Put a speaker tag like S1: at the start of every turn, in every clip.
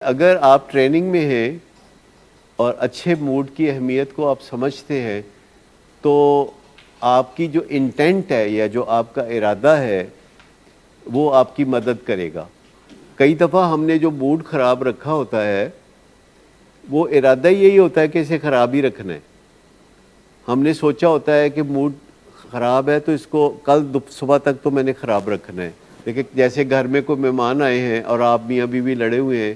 S1: اگر آپ ٹریننگ میں ہیں اور اچھے موڈ کی اہمیت کو آپ سمجھتے ہیں تو آپ کی جو انٹینٹ ہے یا جو آپ کا ارادہ ہے وہ آپ کی مدد کرے گا. کئی دفعہ ہم نے جو موڈ خراب رکھا ہوتا ہے وہ ارادہ یہی ہوتا ہے کہ اسے خراب ہی رکھنا ہے. ہم نے سوچا ہوتا ہے کہ موڈ خراب ہے تو اس کو کل صبح تک تو میں نے خراب رکھنا ہے. لیکن جیسے گھر میں کوئی مہمان آئے ہیں اور آپ میاں بیوی لڑے ہوئے ہیں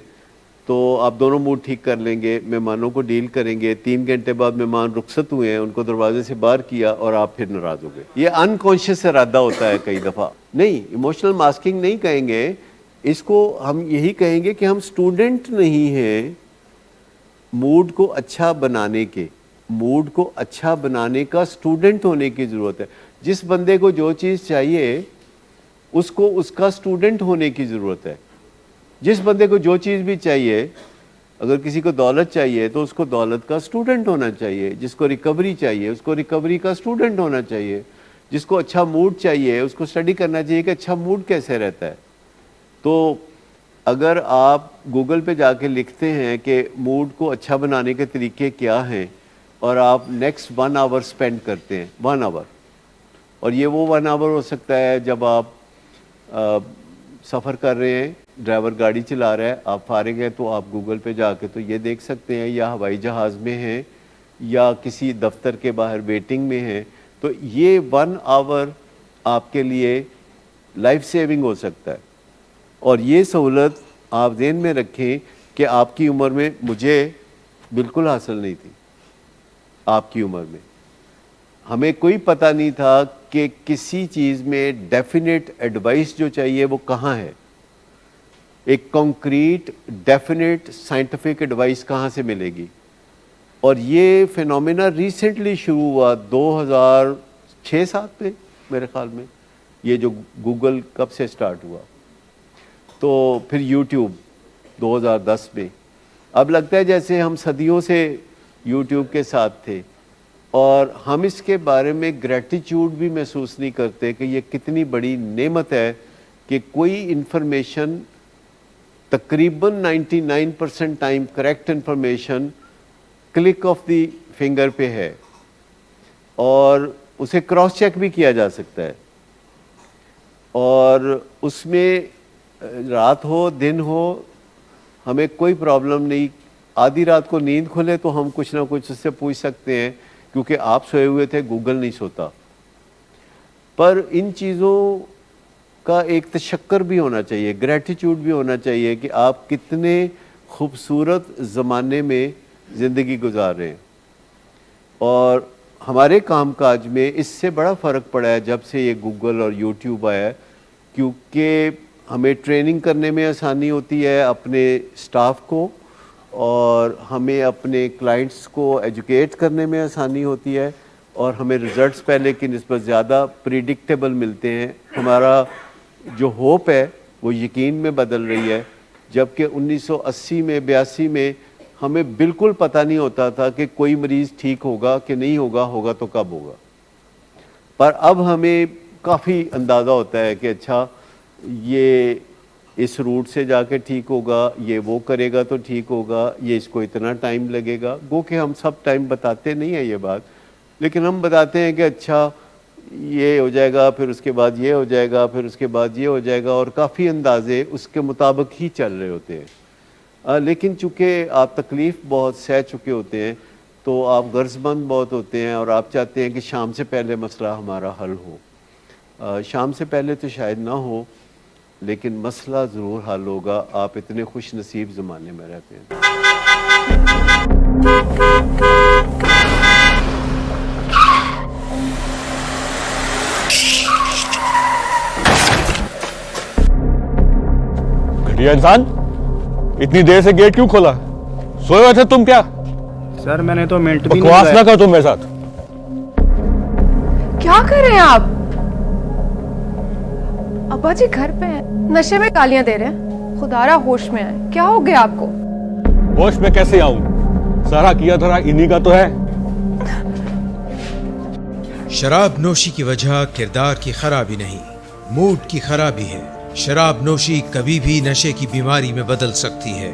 S1: تو آپ دونوں موڈ ٹھیک کر لیں گے, مہمانوں کو ڈیل کریں گے. 3 گھنٹے بعد مہمان رخصت ہوئے ہیں, ان کو دروازے سے باہر کیا اور آپ پھر ناراض ہو گئے. یہ انکانشیس ارادہ ہوتا ہے کئی دفعہ. نہیں, ایموشنل ماسکنگ نہیں کہیں گے اس کو, ہم یہی کہیں گے کہ ہم سٹوڈنٹ نہیں ہیں موڈ کو اچھا بنانے کے. موڈ کو اچھا بنانے کا سٹوڈنٹ ہونے کی ضرورت ہے. جس بندے کو جو چیز چاہیے اس کو اس کا سٹوڈنٹ ہونے کی ضرورت ہے. جس بندے کو جو چیز بھی چاہیے, اگر کسی کو دولت چاہیے تو اس کو دولت کا سٹوڈنٹ ہونا چاہیے. جس کو ریکوری چاہیے اس کو ریکوری کا سٹوڈنٹ ہونا چاہیے. جس کو اچھا موڈ چاہیے اس کو اسٹڈی کرنا چاہیے کہ اچھا موڈ کیسے رہتا ہے. تو اگر آپ گوگل پہ جا کے لکھتے ہیں کہ موڈ کو اچھا بنانے کے طریقے کیا ہیں اور آپ نیکسٹ 1 آور اسپینڈ کرتے ہیں, 1 آور, اور یہ وہ 1 آور ہو سکتا ہے جب آپ سفر کر رہے ہیں, ڈرائیور گاڑی چلا رہا ہے, آپ فارغ ہیں تو آپ گوگل پہ جا کے تو یہ دیکھ سکتے ہیں, یا ہوائی جہاز میں ہیں یا کسی دفتر کے باہر ویٹنگ میں ہیں, تو یہ 1 آور آپ کے لیے لائف سیونگ ہو سکتا ہے. اور یہ سہولت آپ ذہن میں رکھیں کہ آپ کی عمر میں مجھے بالکل حاصل نہیں تھی. آپ کی عمر میں ہمیں کوئی پتہ نہیں تھا کہ کسی چیز میں ڈیفینیٹ ایڈوائس جو چاہیے وہ کہاں ہے. ایک کانکریٹ ڈیفینیٹ سائنٹیفک ایڈوائس کہاں سے ملے گی. اور یہ فینومینا ریسنٹلی شروع ہوا 2006-07 میں میرے خیال میں, یہ جو گوگل کب سے سٹارٹ ہوا. تو پھر یوٹیوب 2010 میں. اب لگتا ہے جیسے ہم صدیوں سے یوٹیوب کے ساتھ تھے اور ہم اس کے بارے میں گریٹیچیوڈ بھی محسوس نہیں کرتے کہ یہ کتنی بڑی نعمت ہے کہ کوئی انفارمیشن تقریباً 99% time correct information click of the finger پہ ہے اور اسے کراس چیک بھی کیا جا سکتا ہے. اور اس میں رات ہو دن ہو ہمیں کوئی پرابلم نہیں. آدھی رات کو نیند کھلے تو ہم کچھ نہ کچھ اس سے پوچھ سکتے ہیں کیونکہ آپ سوئے ہوئے تھے, گوگل نہیں سوتا. پر ان چیزوں کا ایک تشکر بھی ہونا چاہیے, گریٹیچیوڈ بھی ہونا چاہیے کہ آپ کتنے خوبصورت زمانے میں زندگی گزار رہے ہیں. اور ہمارے کام کاج میں اس سے بڑا فرق پڑا ہے جب سے یہ گوگل اور یوٹیوب آیا ہے, کیونکہ ہمیں ٹریننگ کرنے میں آسانی ہوتی ہے اپنے سٹاف کو, اور ہمیں اپنے کلائنٹس کو ایجوکیٹ کرنے میں آسانی ہوتی ہے, اور ہمیں ریزلٹس پہلے کی نسبت زیادہ پریڈکٹیبل ملتے ہیں. ہمارا جو ہوپ ہے وہ یقین میں بدل رہی ہے, جبکہ 1980 میں 82 میں ہمیں بالکل پتہ نہیں ہوتا تھا کہ کوئی مریض ٹھیک ہوگا کہ نہیں ہوگا, ہوگا تو کب ہوگا. پر اب ہمیں کافی اندازہ ہوتا ہے کہ اچھا یہ اس روٹ سے جا کے ٹھیک ہوگا, یہ وہ کرے گا تو ٹھیک ہوگا, یہ اس کو اتنا ٹائم لگے گا. گو کہ ہم سب ٹائم بتاتے نہیں ہیں یہ بات, لیکن ہم بتاتے ہیں کہ اچھا یہ ہو جائے گا, پھر اس کے بعد یہ ہو جائے گا, پھر اس کے بعد یہ ہو جائے گا, اور کافی اندازے اس کے مطابق ہی چل رہے ہوتے ہیں. لیکن چونکہ آپ تکلیف بہت سہ چکے ہوتے ہیں تو آپ غرض مند بہت ہوتے ہیں اور آپ چاہتے ہیں کہ شام سے پہلے مسئلہ ہمارا حل ہو. شام سے پہلے تو شاید نہ ہو لیکن مسئلہ ضرور حل ہوگا. آپ اتنے خوش نصیب زمانے میں رہتے ہیں.
S2: گھٹیا انسان, اتنی دیر سے گیٹ کیوں کھولا؟ سوئے ہوئے تھے تم کیا؟
S3: سر میں نے تو منٹ بھی
S2: بکواس نہ کر تم میرے ساتھ.
S4: کیا کر رہے ہیں آپ؟ ابا جی گھر پہ ہیں, نشے میں گالیاں دے رہے ہیں. خدارا ہوش میں آئے, کیا ہو گیا آپ کو؟
S2: ہوش میں کیسے آؤں؟ سارا کیا دھرا انہی کا تو ہے.
S5: شراب نوشی کی وجہ کردار کی خرابی نہیں, موڈ کی خرابی ہے. شراب نوشی کبھی بھی نشے کی بیماری میں بدل سکتی ہے.